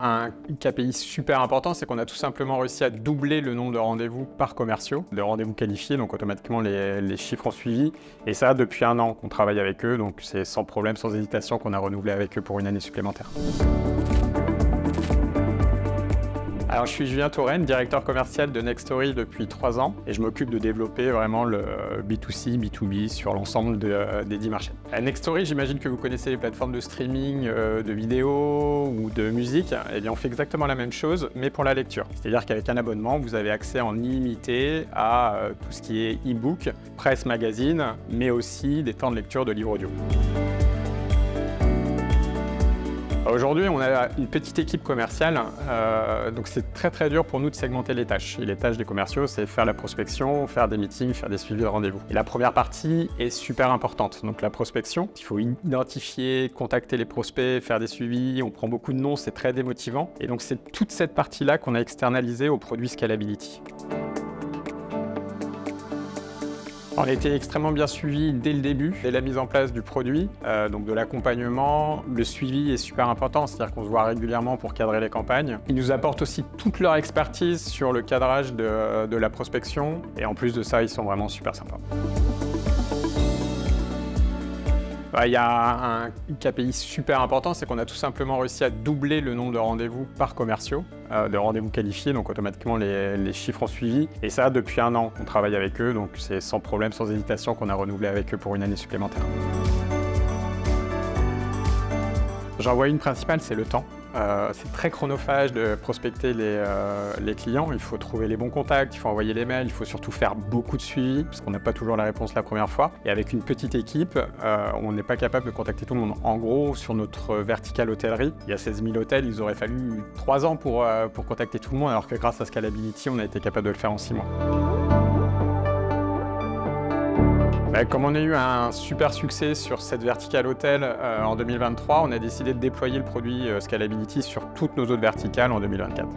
Un KPI super important, c'est qu'on a tout simplement réussi à doubler le nombre de rendez-vous par commerciaux, de rendez-vous qualifiés, donc automatiquement les chiffres ont suivi. Et ça, depuis 1 an qu'on travaille avec eux, donc c'est sans problème, sans hésitation qu'on a renouvelé avec eux pour une année supplémentaire. Alors, je suis Julien Touraine, directeur commercial de Nextory depuis 3 ans et je m'occupe de développer vraiment le B2C, B2B sur l'ensemble des 10 marchés. À Nextory, j'imagine que vous connaissez les plateformes de streaming, de vidéos ou de musique. Eh bien, on fait exactement la même chose, mais pour la lecture. C'est-à-dire qu'avec un abonnement, vous avez accès en illimité à tout ce qui est e-book, presse, magazine, mais aussi des temps de lecture de livres audio. Aujourd'hui, on a une petite équipe commerciale, donc c'est très dur pour nous de segmenter les tâches. Et les tâches des commerciaux, c'est faire la prospection, faire des meetings, faire des suivis de rendez-vous. Et la première partie est super importante, donc la prospection. Il faut identifier, contacter les prospects, faire des suivis, on prend beaucoup de noms, c'est très démotivant. Et donc c'est toute cette partie-là qu'on a externalisée au produit Scalability. On a été extrêmement bien suivi dès le début, dès la mise en place du produit, donc de l'accompagnement. Le suivi est super important, c'est-à-dire qu'on se voit régulièrement pour cadrer les campagnes. Ils nous apportent aussi toute leur expertise sur le cadrage de la prospection et en plus de ça, ils sont vraiment super sympas. Il y a un KPI super important, c'est qu'on a tout simplement réussi à doubler le nombre de rendez-vous par commerciaux, de rendez-vous qualifiés, donc automatiquement les chiffres ont suivi. Et ça, depuis 1 an qu'on travaille avec eux, donc c'est sans problème, sans hésitation qu'on a renouvelé avec eux pour une année supplémentaire. J'en vois une principale, c'est le temps. C'est très chronophage de prospecter les clients. Il faut trouver les bons contacts, il faut envoyer les mails, il faut surtout faire beaucoup de suivi parce qu'on n'a pas toujours la réponse la première fois. Et avec une petite équipe, on n'est pas capable de contacter tout le monde. En gros, sur notre verticale hôtellerie, il y a 16 000 hôtels, il aurait fallu 3 ans pour contacter tout le monde, alors que grâce à Scalability, on a été capable de le faire en 6 mois. Comme on a eu un super succès sur cette verticale hôtel en 2023, on a décidé de déployer le produit Scalability sur toutes nos autres verticales en 2024.